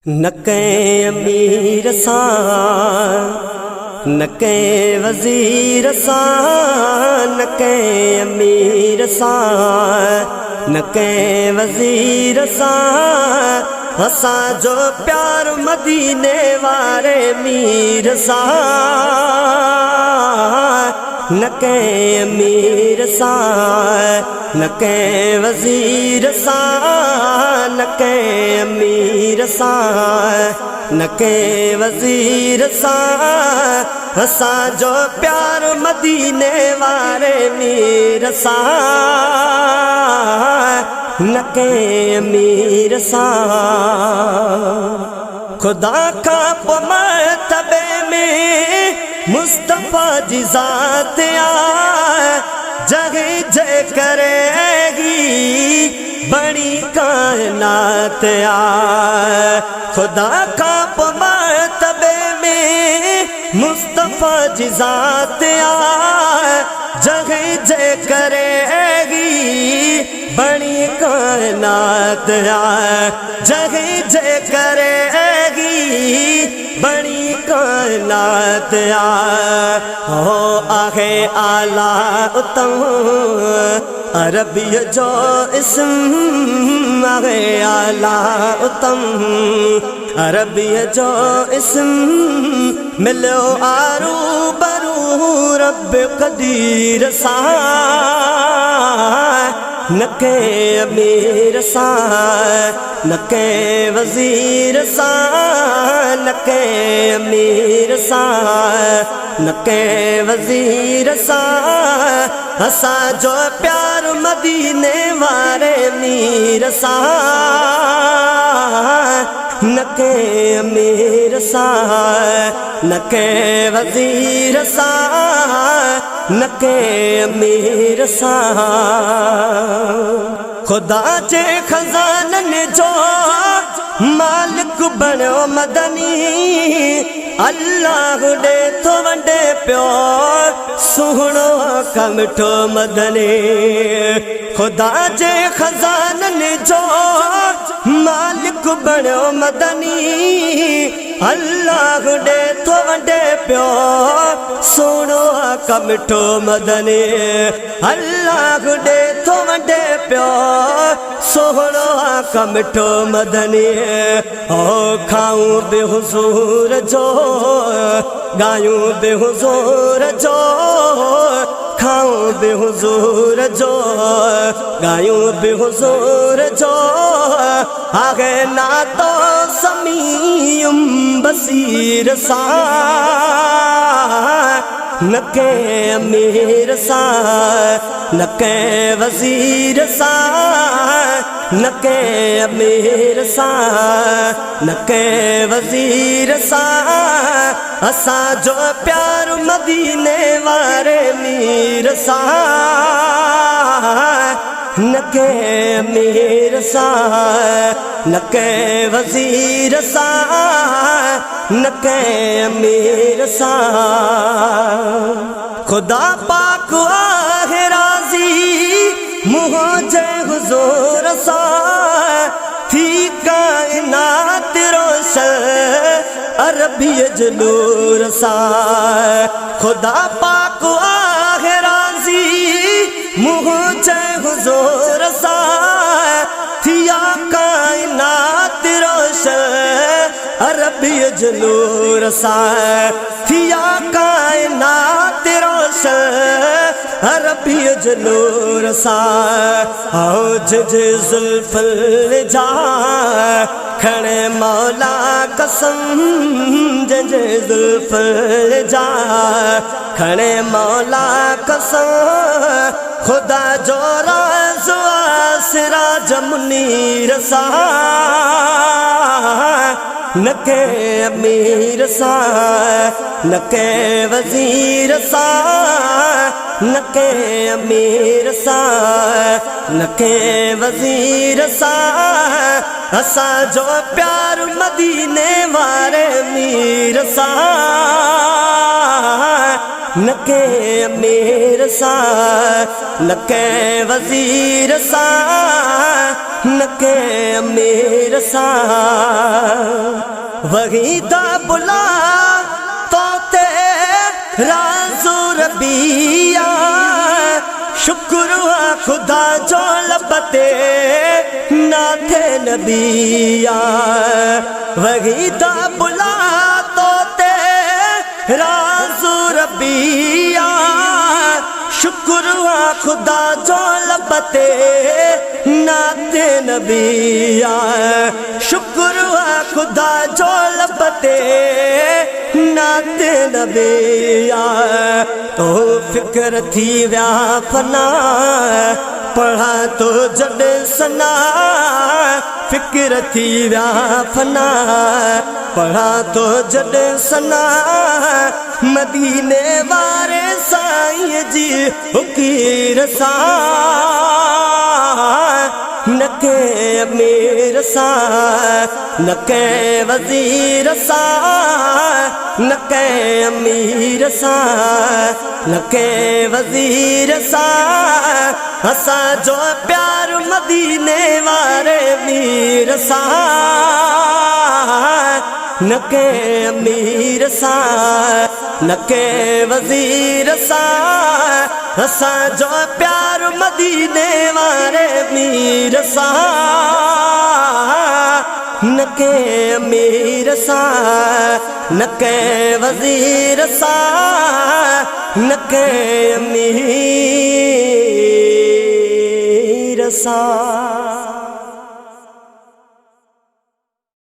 न कंहिं अमीर सां न कंहिं वज़ीर सां न कंहिं अमीर सां न कंहिं वज़ीर सां असांजो प्यार मदीने वारे मीर सां न कंहिं अमीर सां न कंहिं वज़ीर सां न कंहिं अमीर सां न कंहिं वज़ीर सां असांजो प्यार मदीने वारे मीर सां न कंहिं अमीर सां खुदा का मर्तबे में मुस्तफ़ा जी ज़ात जगह जय करेगी बड़ी कायनात खुदा का मर्तबे में मुस्तफ़ा जी ज़ात जगह जय करेगी बड़ी कायनात जगह जय करेगी बड़ी कायनात हो आहे आला उत्तम अरबी जो इस्म आहे आला उत्तम अरबी जो इस्म मिलो आरू बरू रब कदीर सां न कंहिं अमीर सां न कंहिं वज़ीर सां न कंहिं अमीर सां न कंहिं वज़ीर सां असांजो प्यार मदीने वारे मीर सां न कंहिं अमीर सां न कंहिं वज़ीर सां न कंहिं अमीर सां खुदा जे खज़ाननि जो मालिक बणियो मदनी अल्लाह ॾे थो वंडे पियो सुहिणो कमिठो मदनी खुदा जे खज़ाननि जो मालिक बणियो मदनी अल्लाह ॾे थो वंडे पियो सुहिणो कमिठो मदनी अल्लाह ॾे थो वंडे पियो सुहिणो कमिठो मदनी ओ खाऊं बि हुज़ूर जो ॻायूं बि हुज़ूर जो खाऊं बि हुज़ूर जो ॻायूं बि हुज़ूर जो आगे नातो समीम बसीर सां न कंहिं अमीर सां न कंहिं वज़ीर सां न कंहिं अमीर सां न कंहिं वज़ीर सां असांजो प्यार मदीने वारे मीर सां न कंहिं अमीर सां न कंहिं वज़ीर सां न कंहिं अमीर सां खुदा पाक आहे राज़ी मुंहिंजे हुज़ूर सां थी काइनात रोशन अरबीअ जे नूर सां खुदा पाक आहे राज़ी मुंहिंजे हुज़ूर सां थिया काइनात रोशन अरबीअ जे नूर सां थिया काइनात रोशन अरबीअ जे नूर सां औज जे ज़ुल्फ़ल जा खणे मौला कसम जंहिंजे ज़ुल्फ़ल जा खणे मौला कसम खुदा जो राज़ सिराज मुनीर सां न कंहिं अमीर सां न कंहिं वज़ीर सां न कंहिं अमीर सां न कंहिं वज़ीर सां असांजो प्यार मदीने वारे मीर सां न कंहिं अमीर सां न कंहिं वज़ीर सां न कंहिं अमीर सां। वही दा बुला तोते राज़ो रबिया शुक्र खुदा जो लबते नाथे नबिया वही दा बुला तोते राज़ो रबिया शुक्र खुदा जो लबते नाते नबिया शुक्र खुदा जो लबते नाते नबिया तो फिक्र थी व्या फना पढ़ा तो जड सना फिक्र थी व्या फना पढ़ा तो जड सना मदीने वारे साईं जी हुकीर सा नके अमीर सा नके वजीर सा नके अमीर सा नके वजीर सा असा जो प्यार मदीने वारे मीर सा नके अमीर सा नके वजीर सा असा जो प्यार मदीने वारे मीर सा नके अमीर सा नके वजीर सा नके अमीर सा।